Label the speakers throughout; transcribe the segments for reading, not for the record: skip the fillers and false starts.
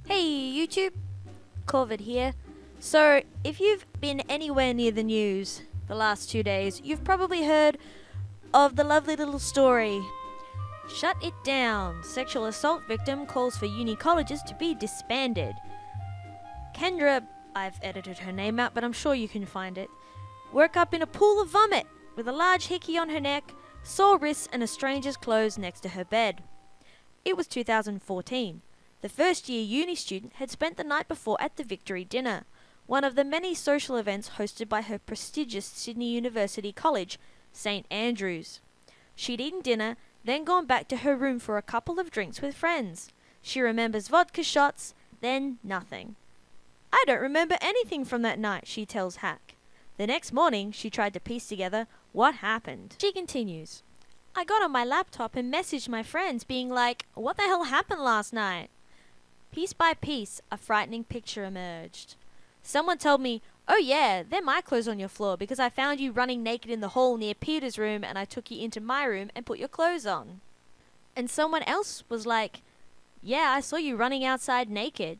Speaker 1: Hey YouTube, Corvid here. So, if you've been anywhere near the news the last 2 days, you've probably heard of the lovely little story. Shut it down. Sexual assault victim calls for uni colleges to be disbanded. Kendra, I've edited her name out, but I'm sure you can find it, woke up in a pool of vomit with a large hickey on her neck, sore wrists, and a stranger's clothes next to her bed. It was 2014. The first-year uni student had spent the night before at the Victory Dinner, one of the many social events hosted by her prestigious Sydney University College, St Andrews. She'd eaten dinner, then gone back to her room for a couple of drinks with friends. She remembers vodka shots, then nothing. "I don't remember anything from that night," she tells Hack. The next morning, she tried to piece together what happened. She continues, "I got on my laptop and messaged my friends being like, 'What the hell happened last night?' Piece by piece, a frightening picture emerged. Someone told me, 'Oh yeah, they're my clothes on your floor because I found you running naked in the hall near Peter's room and I took you into my room and put your clothes on.' And someone else was like, 'Yeah, I saw you running outside naked.'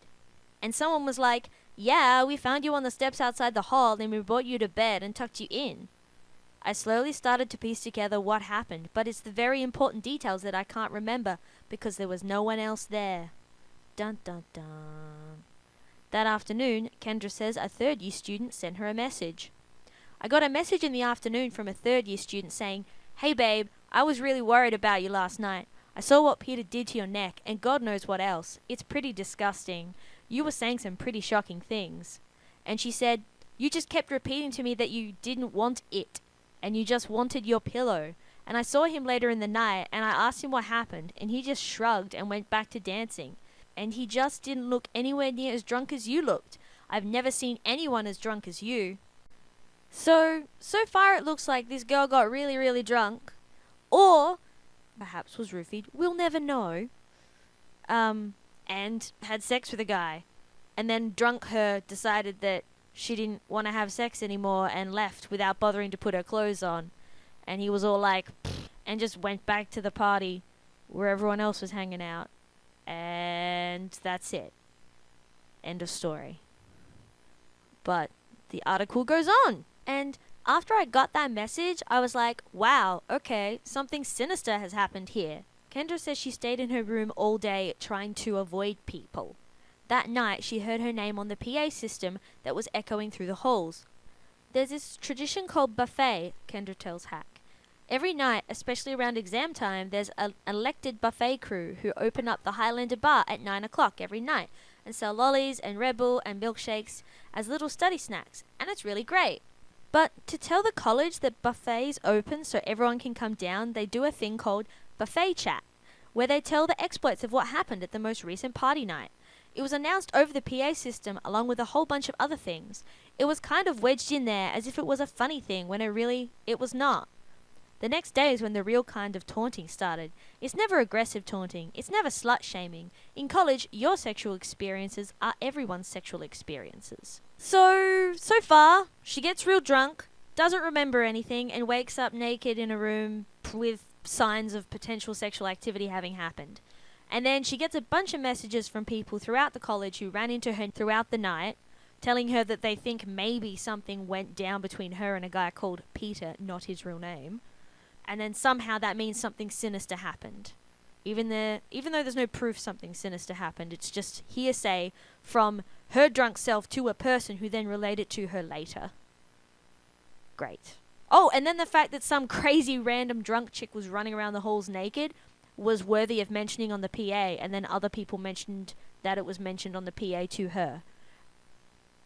Speaker 1: And someone was like, 'Yeah, we found you on the steps outside the hall and we brought you to bed and tucked you in.' I slowly started to piece together what happened, but it's the very important details that I can't remember because there was no one else there." Dun dun dun. That afternoon, Kendra says a third-year student sent her a message. "I got a message in the afternoon from a third-year student saying, 'Hey babe, I was really worried about you last night. I saw what Peter did to your neck, and God knows what else. It's pretty disgusting. You were saying some pretty shocking things.' And she said, 'You just kept repeating to me that you didn't want it, and you just wanted your pillow. And I saw him later in the night, and I asked him what happened, and he just shrugged and went back to dancing. And he just didn't look anywhere near as drunk as you looked. I've never seen anyone as drunk as you.' So far it looks like this girl got really, really drunk. Or perhaps was roofied. We'll never know. And had sex with a guy. And then drunk her decided that she didn't want to have sex anymore and left without bothering to put her clothes on. And he was all like, pfft, and just went back to the party where everyone else was hanging out. And that's it. End of story." But the article goes on. And after I got that message, I was like, wow, okay, something sinister has happened here. Kendra says she stayed in her room all day trying to avoid people. That night, she heard her name on the PA system that was echoing through the halls. "There's this tradition called buffet," Kendra tells Hack. "Every night, especially around exam time, there's an elected buffet crew who open up the Highlander bar at 9 o'clock every night and sell lollies and Red Bull and milkshakes as little study snacks, and it's really great. But to tell the college that buffets open so everyone can come down, they do a thing called buffet chat, where they tell the exploits of what happened at the most recent party night. It was announced over the PA system along with a whole bunch of other things. It was kind of wedged in there as if it was a funny thing when it was not. The next day is when the real kind of taunting started. It's never aggressive taunting. It's never slut-shaming. In college, your sexual experiences are everyone's sexual experiences." So far, she gets real drunk, doesn't remember anything, and wakes up naked in a room with signs of potential sexual activity having happened. And then she gets a bunch of messages from people throughout the college who ran into her throughout the night, telling her that they think maybe something went down between her and a guy called Peter, not his real name. And then somehow that means something sinister happened. Even though there's no proof something sinister happened, it's just hearsay from her drunk self to a person who then relayed it to her later. Great. Oh, and then the fact that some crazy random drunk chick was running around the halls naked was worthy of mentioning on the PA, and then other people mentioned that it was mentioned on the PA to her.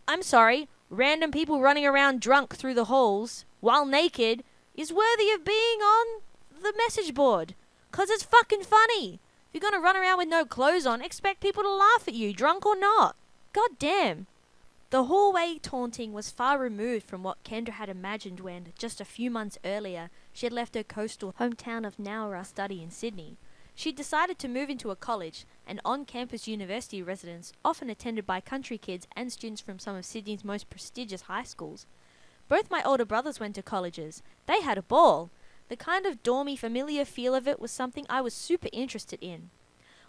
Speaker 1: I'm sorry, random people running around drunk through the halls while naked is worthy of being on the message board. 'Cause it's fucking funny. If you're gonna run around with no clothes on, expect people to laugh at you, drunk or not. God damn. The hallway taunting was far removed from what Kendra had imagined when, just a few months earlier, she had left her coastal hometown of Nowra study in Sydney. She'd decided to move into a college, an on-campus university residence often attended by country kids and students from some of Sydney's most prestigious high schools. Both my older brothers went to colleges. They had a ball. The kind of dormy, familiar feel of it was something I was super interested in.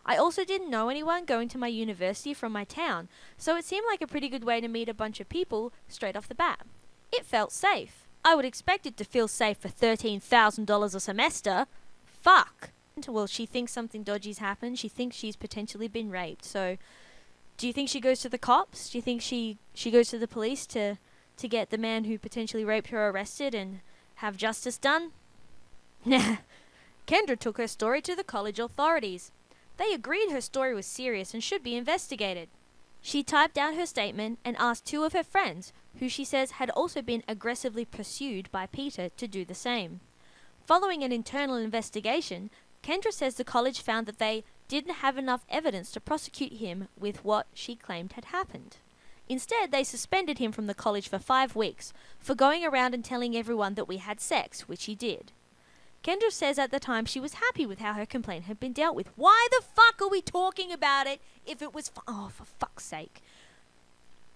Speaker 1: I also didn't know anyone going to my university from my town, so it seemed like a pretty good way to meet a bunch of people straight off the bat. It felt safe. I would expect it to feel safe for $13,000 a semester. Fuck. Well, she thinks something dodgy's happened. She thinks she's potentially been raped. So, do you think she goes to the cops? Do you think she goes to the police to get the man who potentially raped her arrested and have justice done? Nah. Kendra took her story to the college authorities. They agreed her story was serious and should be investigated. She typed out her statement and asked 2 of her friends, who she says had also been aggressively pursued by Peter, to do the same. Following an internal investigation, Kendra says the college found that they didn't have enough evidence to prosecute him with what she claimed had happened. Instead, they suspended him from the college for 5 weeks for going around and telling everyone that we had sex, which he did. Kendra says at the time she was happy with how her complaint had been dealt with. Why the fuck are we talking about it if it was oh, for fuck's sake.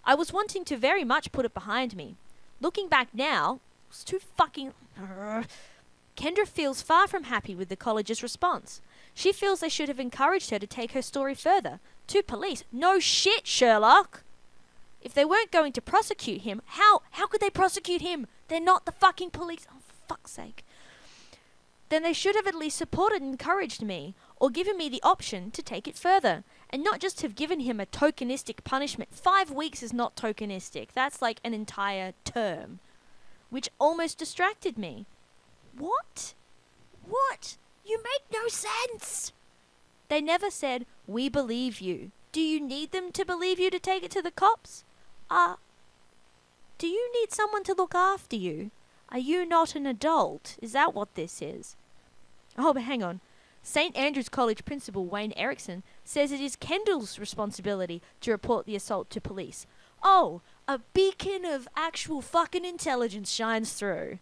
Speaker 1: I was wanting to very much put it behind me. Looking back now, it's too fucking... Kendra feels far from happy with the college's response. She feels they should have encouraged her to take her story further. To police. No shit, Sherlock! If they weren't going to prosecute him, how could they prosecute him? They're not the fucking police. Oh, for fuck's sake. Then they should have at least supported and encouraged me, or given me the option to take it further, and not just have given him a tokenistic punishment. 5 weeks is not tokenistic. That's like an entire term, which almost distracted me. What? What? You make no sense! They never said, we believe you. Do you need them to believe you to take it to the cops? Do you need someone to look after you? Are you not an adult? Is that what this is? Oh, but hang on. St. Andrew's College principal Wayne Erickson says it is Kendall's responsibility to report the assault to police. Oh, a beacon of actual fucking intelligence shines through.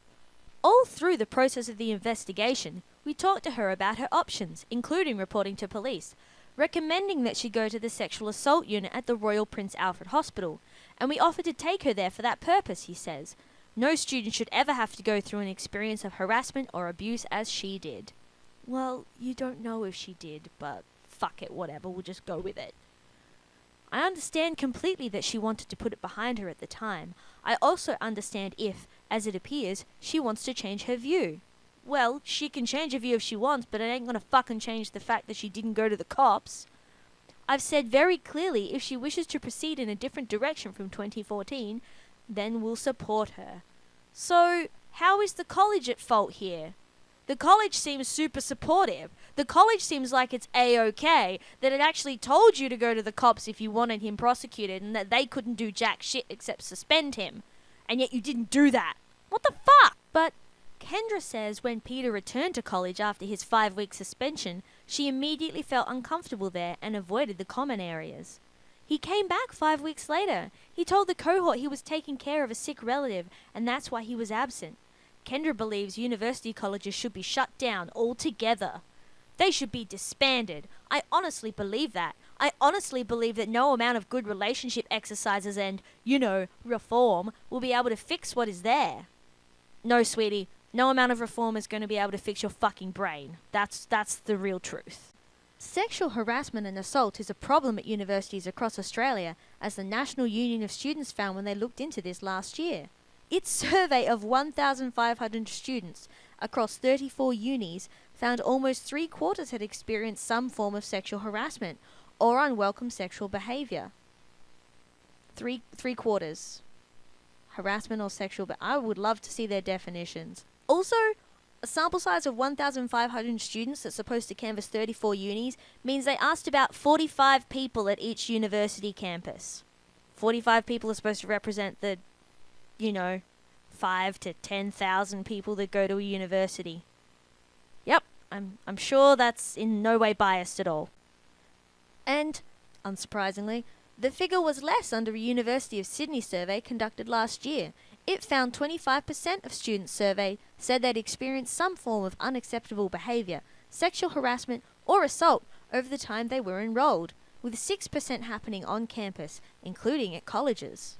Speaker 1: All through the process of the investigation, we talked to her about her options, including reporting to police, recommending that she go to the sexual assault unit at the Royal Prince Alfred Hospital, and we offered to take her there for that purpose, he says. No student should ever have to go through an experience of harassment or abuse as she did. Well, you don't know if she did, but fuck it, whatever, we'll just go with it. I understand completely that she wanted to put it behind her at the time. I also understand if, as it appears, she wants to change her view. Well, she can change her view if she wants, but it ain't gonna fucking change the fact that she didn't go to the cops. I've said very clearly if she wishes to proceed in a different direction from 2014, then we'll support her. So, how is the college at fault here? The college seems super supportive. The college seems like it's A-OK, that it actually told you to go to the cops if you wanted him prosecuted, and that they couldn't do jack shit except suspend him. And yet you didn't do that. What the fuck? But Kendra says when Peter returned to college after his 5-week suspension, she immediately felt uncomfortable there and avoided the common areas. He came back 5 weeks later. He told the cohort he was taking care of a sick relative, and that's why he was absent. Kendra believes university colleges should be shut down altogether. They should be disbanded. I honestly believe that. I honestly believe that no amount of good relationship exercises and, reform will be able to fix what is there. No, sweetie. No amount of reform is going to be able to fix your fucking brain. That's the real truth. Sexual harassment and assault is a problem at universities across Australia, as the National Union of Students found when they looked into this last year. Its survey of 1,500 students across 34 unis found almost 3/4 had experienced some form of sexual harassment or unwelcome sexual behaviour. Three-quarters. Harassment or sexual... I would love to see their definitions. Also, a sample size of 1,500 students that's supposed to canvass 34 unis means they asked about 45 people at each university campus. 45 people are supposed to represent the, 5 to 10,000 people that go to a university. Yep, I'm sure that's in no way biased at all. And, unsurprisingly, the figure was less under a University of Sydney survey conducted last year. It found 25% of students surveyed said they'd experienced some form of unacceptable behaviour, sexual harassment or assault over the time they were enrolled, with 6% happening on campus, including at colleges.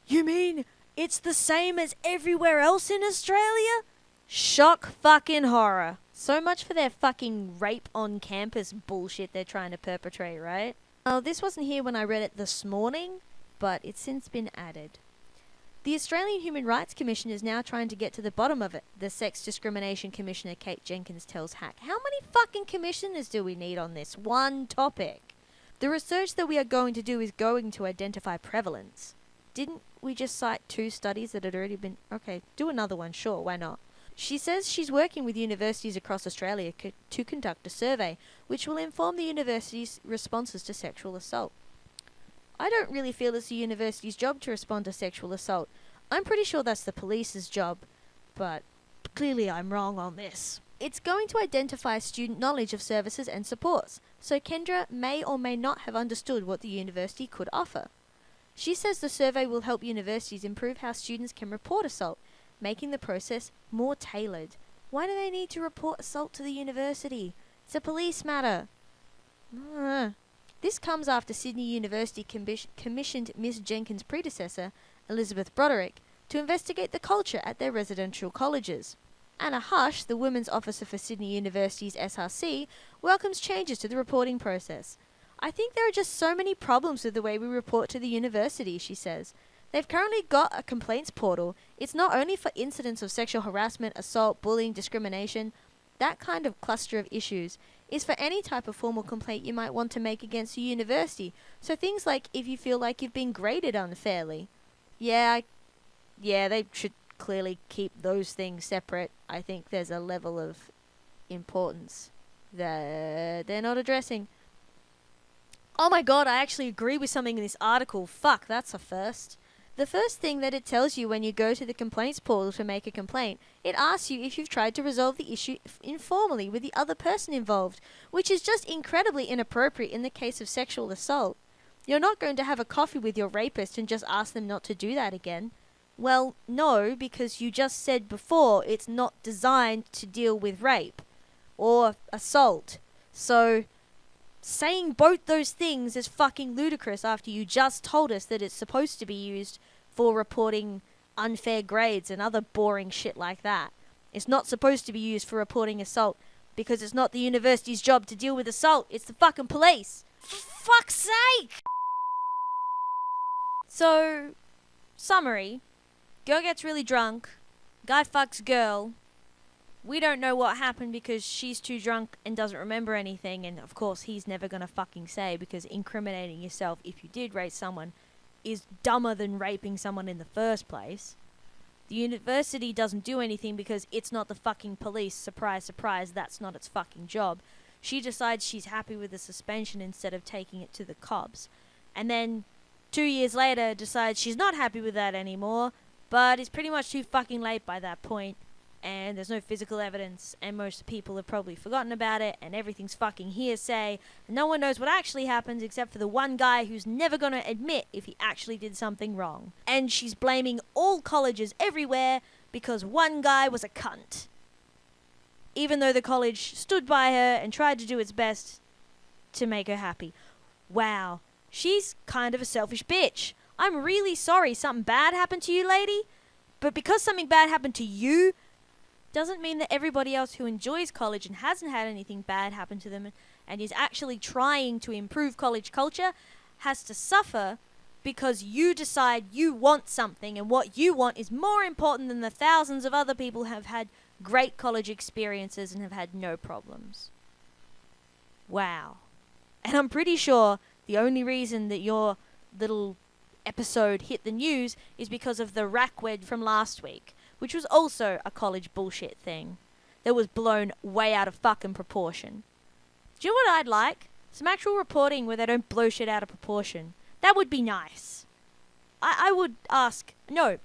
Speaker 1: You mean it's the same as everywhere else in Australia? Shock fucking horror. So much for their fucking rape on campus bullshit they're trying to perpetrate, right? This wasn't here when I read it this morning, but it's since been added. The Australian Human Rights Commission is now trying to get to the bottom of it, the Sex Discrimination Commissioner Kate Jenkins tells Hack. How many fucking commissioners do we need on this one topic? The research that we are going to do is going to identify prevalence. Didn't we just cite 2 studies that had already been... Okay, do another one, sure, why not? She says she's working with universities across Australia to conduct a survey, which will inform the university's responses to sexual assault. I don't really feel it's the university's job to respond to sexual assault. I'm pretty sure that's the police's job, but clearly I'm wrong on this. It's going to identify student knowledge of services and supports, so Kendra may or may not have understood what the university could offer. She says the survey will help universities improve how students can report assault, making the process more tailored. Why do they need to report assault to the university? It's a police matter. This comes after Sydney University commissioned Miss Jenkins' predecessor, Elizabeth Broderick, to investigate the culture at their residential colleges. Anna Hush, the Women's Officer for Sydney University's SRC, welcomes changes to the reporting process. I think there are just so many problems with the way we report to the university, she says. They've currently got a complaints portal. It's not only for incidents of sexual harassment, assault, bullying, discrimination, that kind of cluster of issues. Is for any type of formal complaint you might want to make against the university. So things like if you feel like you've been graded unfairly. Yeah, they should clearly keep those things separate. I think there's a level of importance that they're not addressing. Oh my god, I actually agree with something in this article. Fuck, that's a first. The first thing that it tells you when you go to the complaints portal to make a complaint, it asks you if you've tried to resolve the issue informally with the other person involved, which is just incredibly inappropriate in the case of sexual assault. You're not going to have a coffee with your rapist and just ask them not to do that again. Well, no, because you just said before it's not designed to deal with rape or assault. So saying both those things is fucking ludicrous after you just told us that it's supposed to be used for reporting unfair grades and other boring shit like that. It's not supposed to be used for reporting assault because it's not the university's job to deal with assault. It's the fucking police. For fuck's sake! So, summary. Girl gets really drunk. Guy fucks girl. We don't know what happened because she's too drunk and doesn't remember anything, and of course he's never gonna fucking say, because incriminating yourself if you did rape someone is dumber than raping someone in the first place. The university doesn't do anything because it's not the fucking police. Surprise, surprise, that's not its fucking job. She decides she's happy with the suspension instead of taking it to the cops. And then 2 years later decides she's not happy with that anymore, but is pretty much too fucking late by that point. And there's no physical evidence, and most people have probably forgotten about it, and everything's fucking hearsay, and no one knows what actually happened except for the one guy who's never gonna admit if he actually did something wrong. And she's blaming all colleges everywhere because one guy was a cunt. Even though the college stood by her and tried to do its best to make her happy. Wow, she's kind of a selfish bitch. I'm really sorry something bad happened to you, lady, but because something bad happened to you, doesn't mean that everybody else who enjoys college and hasn't had anything bad happen to them and is actually trying to improve college culture has to suffer because you decide you want something, and what you want is more important than the thousands of other people who have had great college experiences and have had no problems. Wow. And I'm pretty sure the only reason that your little episode hit the news is because of the rackwed from last week, which was also a college bullshit thing that was blown way out of fucking proportion. Do you know what I'd like? Some actual reporting where they don't blow shit out of proportion. That would be nice. I would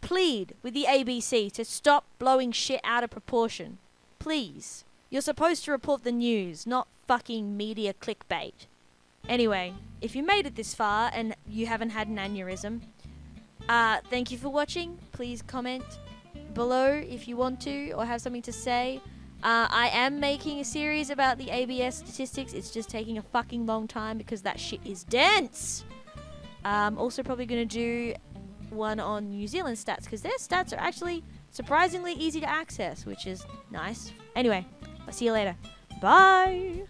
Speaker 1: plead with the ABC to stop blowing shit out of proportion. Please. You're supposed to report the news, not fucking media clickbait. Anyway, if you made it this far and you haven't had an aneurysm, thank you for watching. Please comment below if you want to or have something to say. I am making a series about the ABS statistics. It's just taking a fucking long time because that shit is dense. Also probably going to do one on New Zealand stats because their stats are actually surprisingly easy to access, which is nice. Anyway, I'll see you later. Bye.